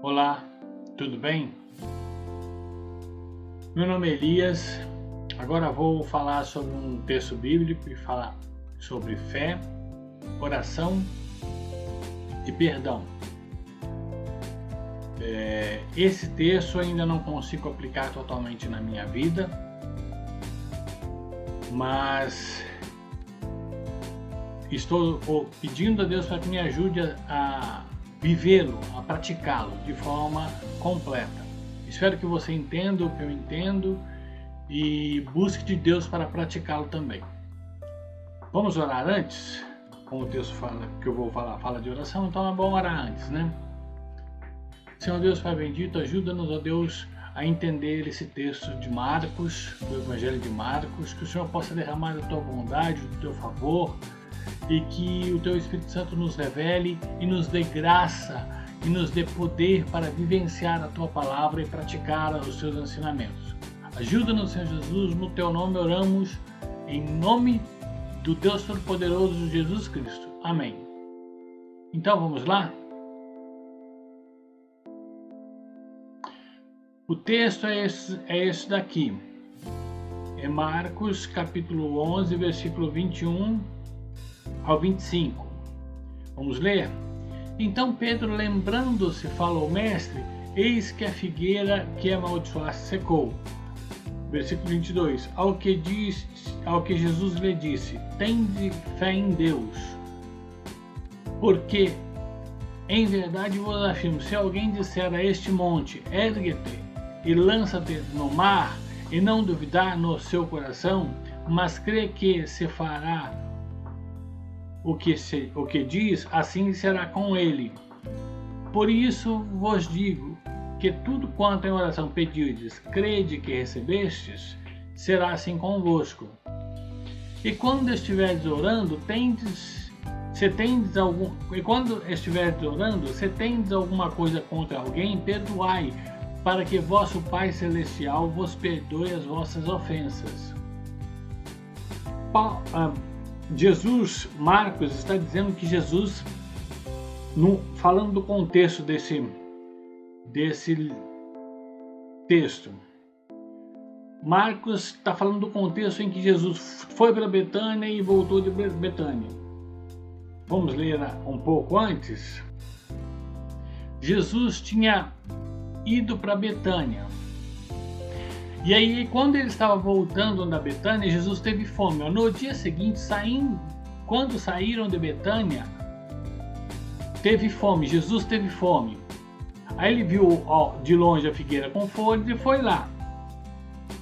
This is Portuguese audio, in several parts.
Olá, tudo bem? Meu nome é Elias. Agora vou falar sobre um texto bíblico e falar sobre fé, oração e perdão. Esse texto ainda não consigo aplicar totalmente na minha vida, mas estou pedindo a Deus para que me ajude a vivê-lo, a praticá-lo de forma completa. Espero que você entenda o que eu entendo e busque de Deus para praticá-lo também. Vamos orar antes? Como o texto fala, que eu vou falar, fala de oração, então é bom orar antes, né? Senhor Deus, Pai bendito, ajuda-nos, ó Deus, a entender esse texto de Marcos, do Evangelho de Marcos, que o Senhor possa derramar a tua bondade, o teu favor, e que o teu Espírito Santo nos revele e nos dê graça e nos dê poder para vivenciar a tua palavra e praticar os teus ensinamentos. Ajuda-nos, Senhor Jesus, no teu nome oramos, em nome do Deus Todo-Poderoso Jesus Cristo. Amém. Então vamos lá? O texto é esse daqui. É Marcos capítulo 11, versículo 21 ao 25. Vamos ler? Então Pedro, lembrando-se, falou: Mestre, eis que a figueira que amaldiçoaste secou. Versículo 22. Ao que Jesus lhe disse: tende fé em Deus, porque em verdade vos afirmo, se alguém disser a este monte, ergue-te e lança-te no mar, e não duvidar no seu coração, mas crê que se fará o que diz, assim será com ele. Por isso vos digo que tudo quanto em oração pedirdes, crede que recebestes, será assim convosco. E quando estiverdes orando, se tendes alguma coisa contra alguém, perdoai, para que vosso Pai Celestial vos perdoe as vossas ofensas. Marcos está dizendo que Jesus, falando do contexto desse texto, Marcos está falando do contexto em que Jesus foi para Betânia e voltou de Betânia. Vamos ler um pouco antes? Jesus tinha ido para Betânia. E aí, quando ele estava voltando da Betânia, Jesus teve fome. No dia seguinte, quando saíram de Betânia, teve fome. Jesus teve fome. Aí ele viu de longe a figueira com folhas e foi lá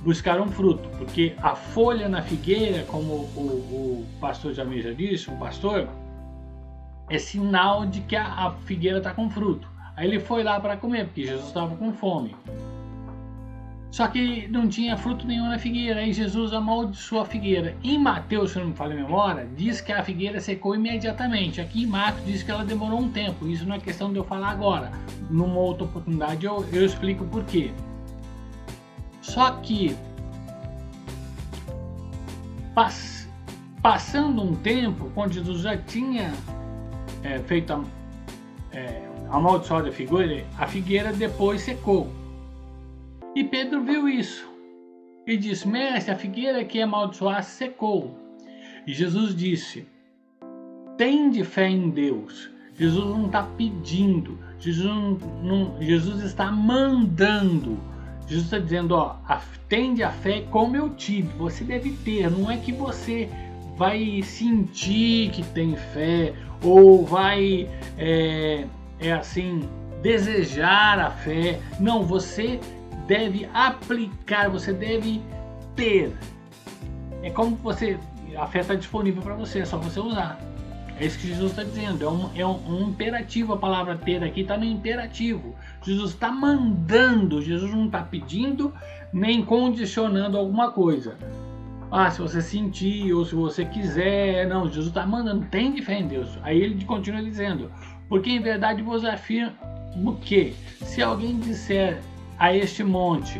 buscar um fruto, porque a folha na figueira, como o pastor já disse, o pastor, é sinal de que a figueira está com fruto. Aí ele foi lá para comer, porque Jesus estava com fome. Só que não tinha fruto nenhum na figueira, aí Jesus amaldiçoou a figueira. Em Mateus, se não me falha a memória, diz que a figueira secou imediatamente. Aqui em Marcos diz que ela demorou um tempo. Isso não é questão de eu falar agora. Numa outra oportunidade eu explico por quê. Só que, passando um tempo, quando Jesus já tinha feito amaldiçoado a figueira depois secou. E Pedro viu isso e disse: Mestre, a figueira que amaldiçoaste secou. E Jesus disse: tende fé em Deus. Jesus não está pedindo, Jesus está mandando. Jesus está dizendo: tende a fé como eu tive. Você deve ter, não é que você vai sentir que tem fé ou vai desejar a fé. Não, você deve aplicar, você deve ter. É como a fé está disponível para você, é só você usar. É isso que Jesus está dizendo, é um imperativo. A palavra ter aqui está no imperativo. Jesus está mandando, Jesus não está pedindo nem condicionando alguma coisa. Se você sentir ou se você quiser, não, Jesus está mandando, tem fé em Deus. Aí ele continua dizendo: porque em verdade vos afirmo que se alguém disser a este monte,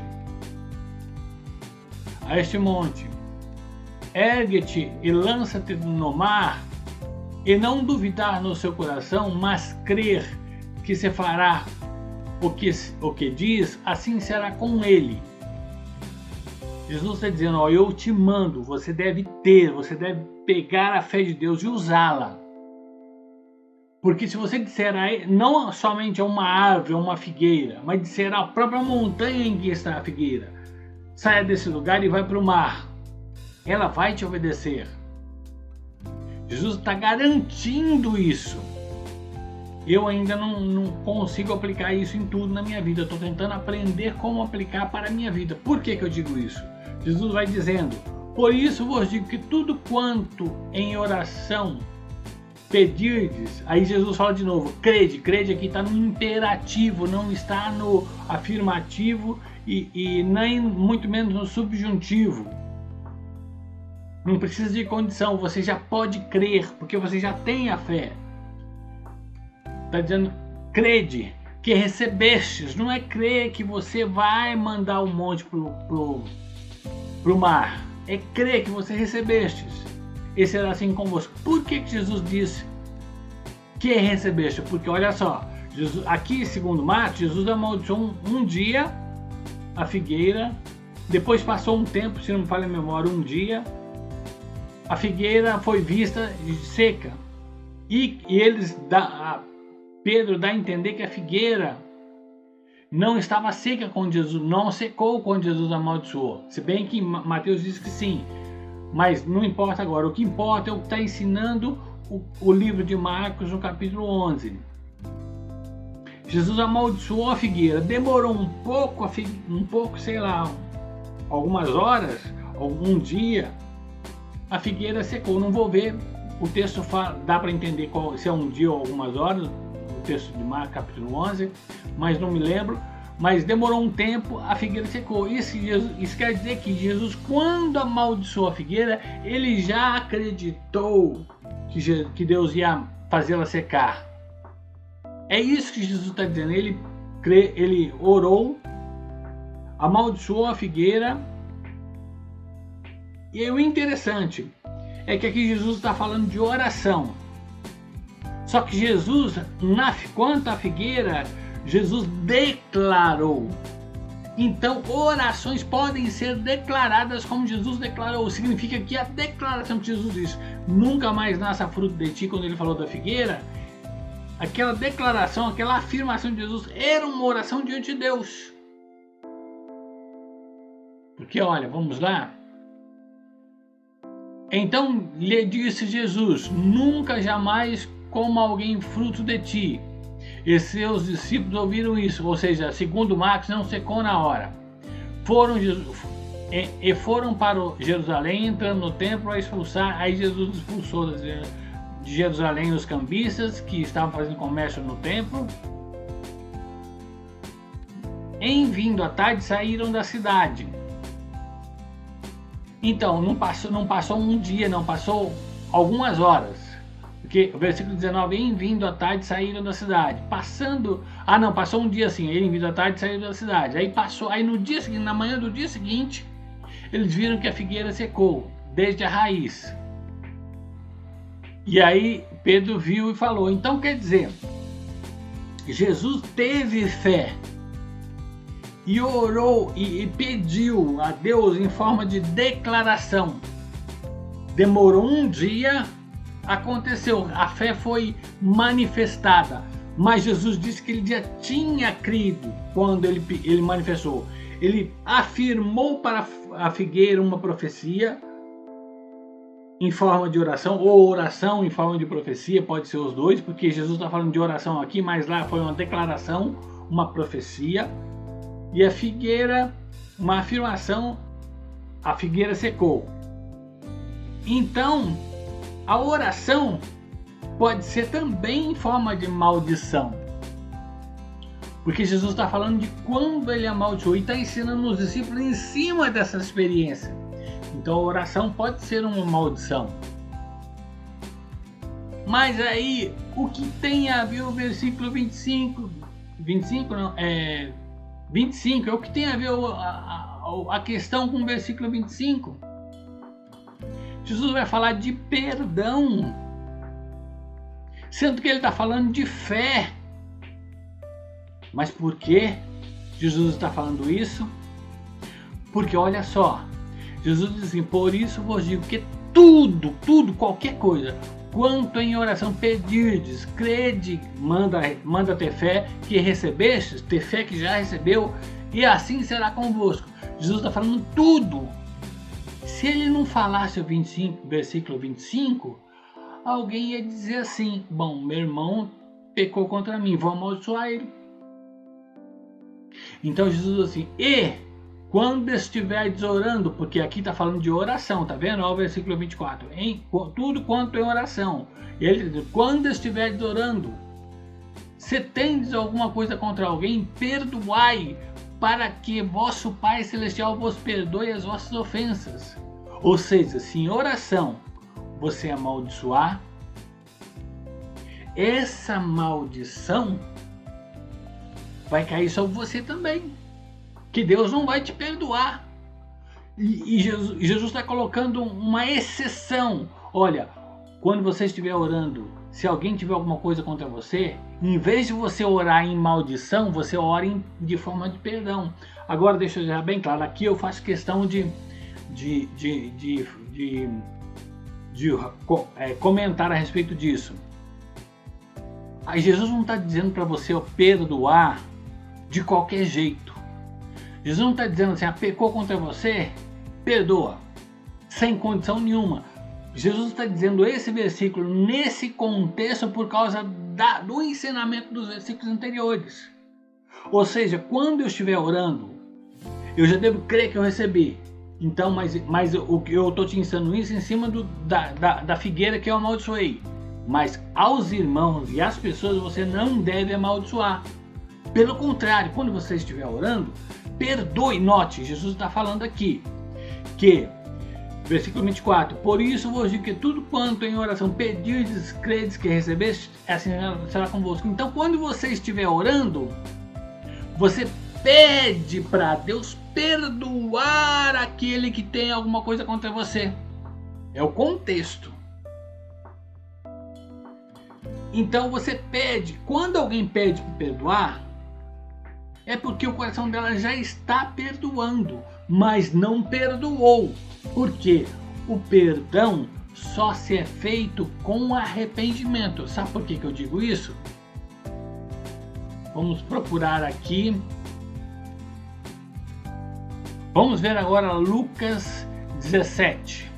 ergue-te e lança-te no mar, e não duvidar no seu coração, mas crer que se fará o que diz, assim será com ele. Jesus está dizendo, ó, eu te mando, você deve pegar a fé de Deus e usá-la. Porque se você disser não somente a uma árvore, a uma figueira, mas disser a própria montanha em que está a figueira, saia desse lugar e vai para o mar, ela vai te obedecer. Jesus está garantindo isso. Eu ainda não consigo aplicar isso em tudo na minha vida. Estou tentando aprender como aplicar para a minha vida. Por que eu digo isso? Jesus vai dizendo, por isso vos digo que tudo quanto em oração pedirdes, aí Jesus fala de novo, crede aqui está no imperativo, não está no afirmativo e nem muito menos no subjuntivo. Não precisa de condição, você já pode crer, porque você já tem a fé. Está dizendo, crede, que recebestes, não é crer que você vai mandar o monte pro mar, é crer que você recebestes. E será assim convosco. Por que Jesus disse que recebeste? Porque olha só, Jesus, aqui segundo Marcos, Jesus amaldiçoou um dia a figueira, depois passou um tempo, se não me falha a memória, um dia, a figueira foi vista seca. E Pedro dá a entender que a figueira não estava seca quando Jesus, não secou quando Jesus amaldiçoou. Se bem que Mateus diz que sim, mas não importa agora. O que importa é o que está ensinando o livro de Marcos no capítulo 11. Jesus amaldiçoou a figueira, demorou um pouco, sei lá, algumas horas, algum dia, a figueira secou. Não vou ver, o texto dá para entender se é um dia ou algumas horas, o texto de Marcos capítulo 11, mas não me lembro. Mas demorou um tempo, a figueira secou. Isso quer dizer que Jesus, quando amaldiçoou a figueira, ele já acreditou que Deus ia fazê-la secar. É isso que Jesus está dizendo. Ele orou, amaldiçoou a figueira. E o interessante é que aqui Jesus está falando de oração. Só que Jesus, quanto à figueira, Jesus declarou. Então, orações podem ser declaradas como Jesus declarou. Significa que a declaração que Jesus disse, nunca mais nasça fruto de ti, quando ele falou da figueira, aquela declaração, aquela afirmação de Jesus era uma oração diante de Deus. Porque, olha, vamos lá. Então lhe disse Jesus, nunca jamais coma alguém fruto de ti. E seus discípulos ouviram isso, ou seja, segundo Marcos, não secou na hora. Foram para Jerusalém, entrando no templo a expulsar. Aí Jesus expulsou de Jerusalém os cambistas que estavam fazendo comércio no templo. Em vindo à tarde, saíram da cidade. Então, não passou um dia, não passou algumas horas. Porque o versículo 19, em vindo à tarde, saíram da cidade. Passou um dia assim, em vindo à tarde, saíram da cidade. Aí no dia seguinte, na manhã do dia seguinte, eles viram que a figueira secou, desde a raiz. E aí Pedro viu e falou, então quer dizer, Jesus teve fé e orou e pediu a Deus em forma de declaração. Demorou um dia, aconteceu, a fé foi manifestada, mas Jesus disse que ele já tinha crido quando ele manifestou. Ele afirmou para a figueira uma profecia em forma de oração, ou oração em forma de profecia, pode ser os dois, porque Jesus está falando de oração aqui, mas lá foi uma declaração, uma profecia, e a figueira, uma afirmação, a figueira secou. Então, a oração pode ser também em forma de maldição. Porque Jesus está falando de quando ele amaldiçoou e está ensinando os discípulos em cima dessa experiência. Então a oração pode ser uma maldição. Mas aí, o que tem a ver o versículo 25? 25 não, 25 é o que tem a ver a questão com o versículo 25. Jesus vai falar de perdão, sendo que ele está falando de fé. Mas por que Jesus está falando isso? Porque olha só, Jesus diz assim, por isso vos digo que tudo, qualquer coisa, quanto em oração pedirdes, crede, manda ter fé que recebestes, ter fé que já recebeu, e assim será convosco. Jesus está falando tudo. Se ele não falasse o 25, versículo 25, alguém ia dizer assim, bom, meu irmão pecou contra mim, vou amaldiçoar ele. Então Jesus diz assim, e quando estiverdes orando, porque aqui está falando de oração, tá vendo? Olha o versículo 24, tudo quanto em oração. Ele diz, quando estiverdes orando, se tendes alguma coisa contra alguém, perdoai, para que vosso Pai Celestial vos perdoe as vossas ofensas. Ou seja, se em oração você amaldiçoar, essa maldição vai cair sobre você também. Que Deus não vai te perdoar. E Jesus está colocando uma exceção. Olha, quando você estiver orando, se alguém tiver alguma coisa contra você, em vez de você orar em maldição, você ora de forma de perdão. Agora deixa eu deixar bem claro, aqui eu faço questão de comentar a respeito disso. Aí Jesus não está dizendo para você perdoar de qualquer jeito. Jesus não está dizendo assim, pecou contra você, perdoa, sem condição nenhuma. Jesus está dizendo esse versículo nesse contexto por causa do ensinamento dos versículos anteriores. Ou seja, quando eu estiver orando, eu já devo crer que eu recebi. Então, mas eu estou te ensinando isso em cima da figueira que eu amaldiçoei. Mas aos irmãos e às pessoas você não deve amaldiçoar. Pelo contrário, quando você estiver orando, perdoe. Note, Jesus está falando aqui que, versículo 24, por isso vos digo que tudo quanto em oração pedirdes, credes que recebeste, assim será convosco. Então, quando você estiver orando, você pede para Deus perdoar aquele que tem alguma coisa contra você. É o contexto. Então você pede, quando alguém pede para perdoar, é porque o coração dela já está perdoando, mas não perdoou. Porque o perdão só se é feito com arrependimento. Sabe por que eu digo isso? Vamos procurar aqui. Vamos ver agora Lucas 17.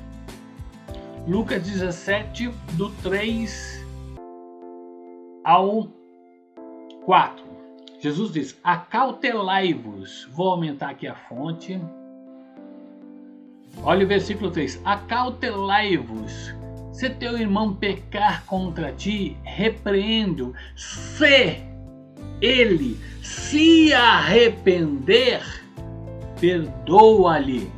Lucas 17, do 3 ao 4. Jesus diz, acautelai-vos. Vou aumentar aqui a fonte. Olha o versículo 3. Acautelai-vos. Se teu irmão pecar contra ti, repreende-o. Se ele se arrepender, perdoa-lhe.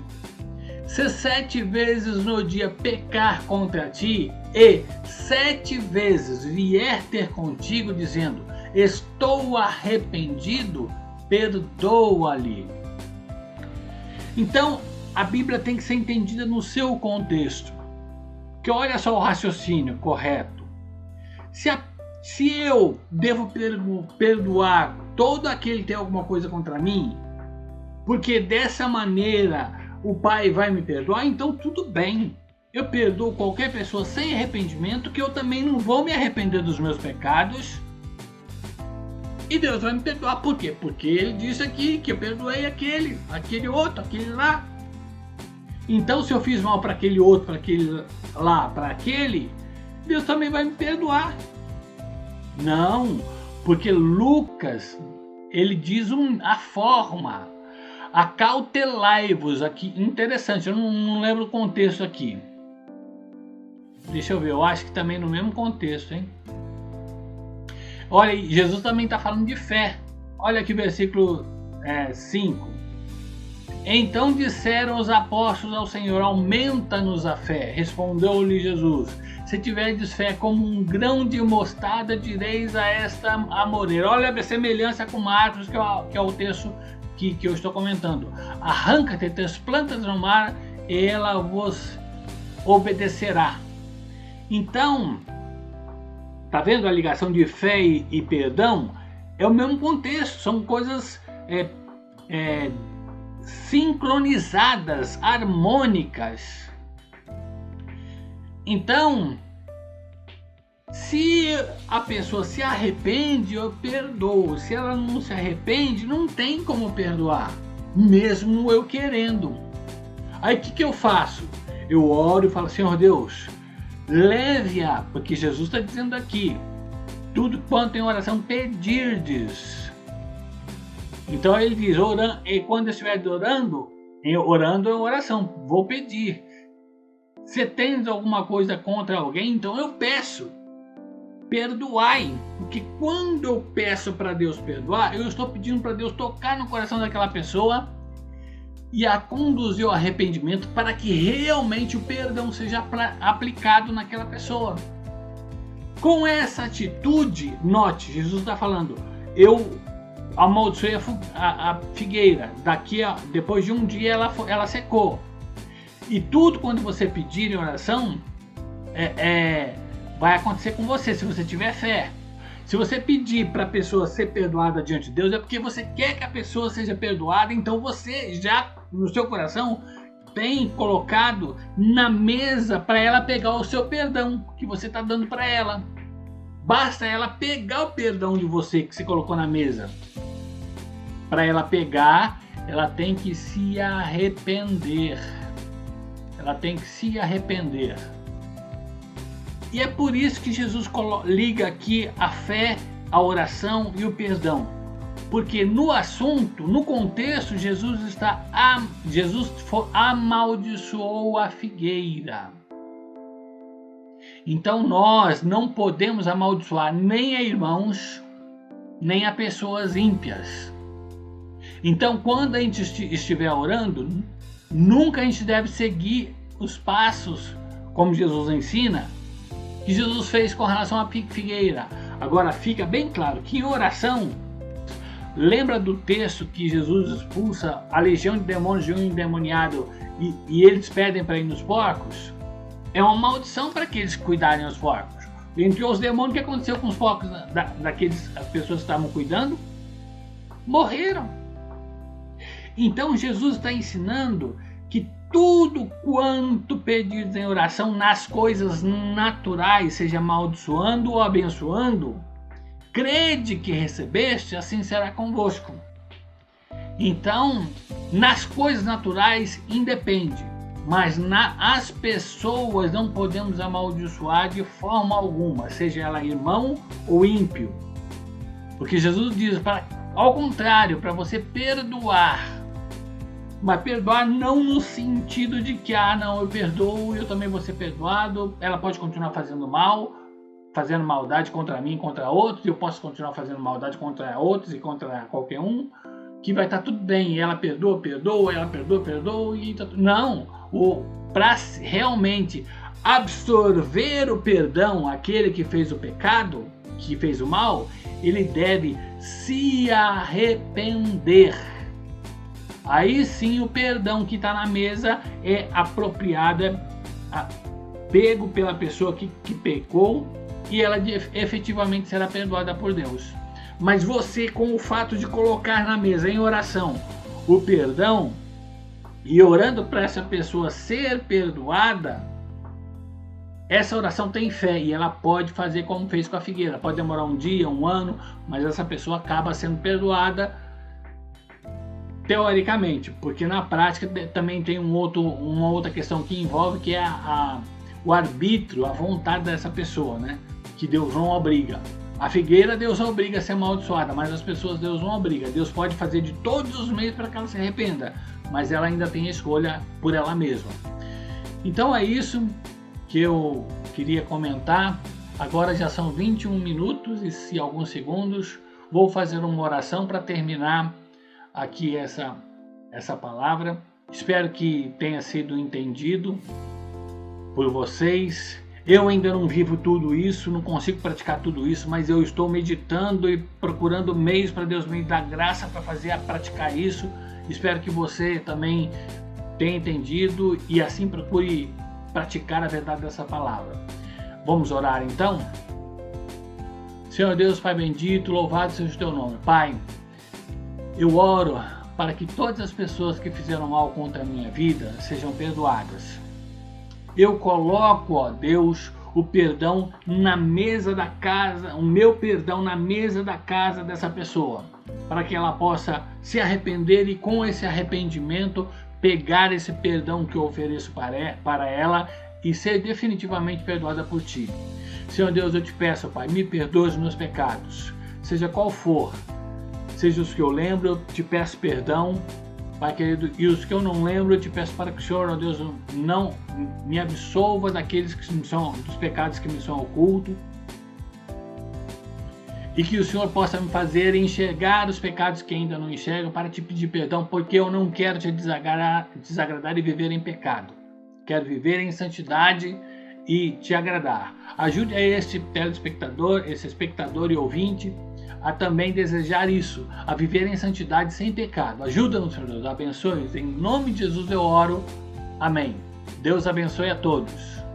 Se 7 vezes no dia pecar contra ti, e 7 vezes vier ter contigo, dizendo, estou arrependido, perdoa-lhe. Então, a Bíblia tem que ser entendida no seu contexto. Que olha só o raciocínio correto. Se eu devo perdoar todo aquele que tem alguma coisa contra mim, porque dessa maneira o Pai vai me perdoar, então tudo bem. Eu perdoo qualquer pessoa sem arrependimento, que eu também não vou me arrepender dos meus pecados. E Deus vai me perdoar. Por quê? Porque Ele disse aqui que eu perdoei aquele outro, aquele lá. Então, se eu fiz mal para aquele outro, para aquele lá, para aquele, Deus também vai me perdoar. Não, porque Lucas, ele diz a forma. Acautelai-vos aqui. Interessante, eu não lembro o contexto aqui. Deixa eu ver, eu acho que também no mesmo contexto, hein? Olha aí, Jesus também está falando de fé. Olha aqui o versículo 5. Então disseram os apóstolos ao Senhor, aumenta-nos a fé. Respondeu-lhe Jesus, se tiverdes fé como um grão de mostarda, direis a esta amoreira. Olha a semelhança com Marcos, que é o texto que eu estou comentando. Arranca-te das plantas no mar, e ela vos obedecerá. Então, tá vendo a ligação de fé e perdão? É o mesmo contexto, são coisas sincronizadas, harmônicas. Então, se a pessoa se arrepende, eu perdoo. Se ela não se arrepende, não tem como perdoar, mesmo eu querendo. Aí o que eu faço? Eu oro e falo: Senhor Deus, leve-a, porque Jesus está dizendo aqui: tudo quanto em oração pedirdes. Então ele diz: e quando eu estiver orando é oração, vou pedir. Se tens alguma coisa contra alguém, então eu peço, perdoai. Porque quando eu peço para Deus perdoar, eu estou pedindo para Deus tocar no coração daquela pessoa e a conduzir ao arrependimento, para que realmente o perdão seja aplicado naquela pessoa. Com essa atitude, note, Jesus está falando: eu amaldiçoei a figueira, depois de um dia ela secou. E tudo quando você pedir em oração vai acontecer com você, se você tiver fé. Se você pedir para a pessoa ser perdoada diante de Deus, é porque você quer que a pessoa seja perdoada. Então você já no seu coração tem colocado na mesa para ela pegar o seu perdão que você está dando para ela. Basta ela pegar o perdão de você que você colocou na mesa. Para ela pegar, ela tem que se arrepender. Ela tem que se arrepender. E é por isso que Jesus liga aqui a fé, a oração e o perdão. Porque no assunto, no contexto, Jesus amaldiçoou a figueira. Então nós não podemos amaldiçoar nem a irmãos, nem a pessoas ímpias. Então quando a gente estiver orando, nunca a gente deve seguir os passos, como Jesus ensina, que Jesus fez com relação à figueira. Agora fica bem claro que em oração, lembra do texto que Jesus expulsa a legião de demônios de um endemoniado e eles pedem para ir nos porcos? É uma maldição para que eles cuidarem dos porcos. Entre os demônios, o que aconteceu com os porcos daquelas pessoas que estavam cuidando? Morreram. Então Jesus está ensinando que tudo quanto pedires em oração nas coisas naturais, seja amaldiçoando ou abençoando, crede que recebeste, assim será convosco. Então, nas coisas naturais independe, mas as pessoas não podemos amaldiçoar de forma alguma, seja ela irmão ou ímpio. Porque Jesus diz, ao contrário, para você perdoar. Mas perdoar não no sentido de que, não, eu perdoo, eu também vou ser perdoado, ela pode continuar fazendo mal, fazendo maldade contra mim, contra outros, e eu posso continuar fazendo maldade contra outros e contra qualquer um, que vai estar tudo bem, e ela perdoa, ela perdoa, e tá tudo... Não, para realmente absorver o perdão, aquele que fez o pecado, que fez o mal, ele deve se arrepender. Aí sim o perdão que está na mesa é apropriado, pego pela pessoa que pecou e ela efetivamente será perdoada por Deus. Mas você, com o fato de colocar na mesa em oração o perdão e orando para essa pessoa ser perdoada, essa oração tem fé e ela pode fazer como fez com a figueira. Pode demorar um dia, um ano, mas essa pessoa acaba sendo perdoada teoricamente, porque na prática também tem uma outra questão que envolve, que é o arbítrio, a vontade dessa pessoa, né? Que Deus não obriga. A figueira Deus obriga a ser amaldiçoada, mas as pessoas Deus não obriga. Deus pode fazer de todos os meios para que ela se arrependa, mas ela ainda tem a escolha por ela mesma. Então é isso que eu queria comentar. Agora já são 21 minutos e alguns segundos. Vou fazer uma oração para terminar aqui essa palavra. Espero que tenha sido entendido por vocês. Eu ainda não vivo tudo isso, não consigo praticar tudo isso, mas eu estou meditando e procurando meios para Deus me dar graça para praticar isso. Espero que você também tenha entendido e assim procure praticar a verdade dessa palavra. Vamos orar então? Senhor Deus, Pai bendito, louvado seja o teu nome. Pai, eu oro para que todas as pessoas que fizeram mal contra a minha vida sejam perdoadas. Eu coloco, ó Deus, o perdão na mesa da casa, o meu perdão na mesa da casa dessa pessoa, para que ela possa se arrepender e com esse arrependimento pegar esse perdão que eu ofereço para ela e ser definitivamente perdoada por Ti. Senhor Deus, eu te peço, Pai, me perdoe os meus pecados, seja qual for, seja os que eu lembro, eu te peço perdão, Pai querido, e os que eu não lembro, eu te peço para que o Senhor, ó Deus, não me absolva daqueles que são, dos pecados que me são ocultos, e que o Senhor possa me fazer enxergar os pecados que ainda não enxergo para te pedir perdão, porque eu não quero te desagradar e viver em pecado. Quero viver em santidade e te agradar. Ajude a este telespectador, esse espectador e ouvinte a também desejar isso, a viver em santidade sem pecado. Ajuda-nos, Senhor Deus, abençoe-nos. Em nome de Jesus eu oro. Amém. Deus abençoe a todos.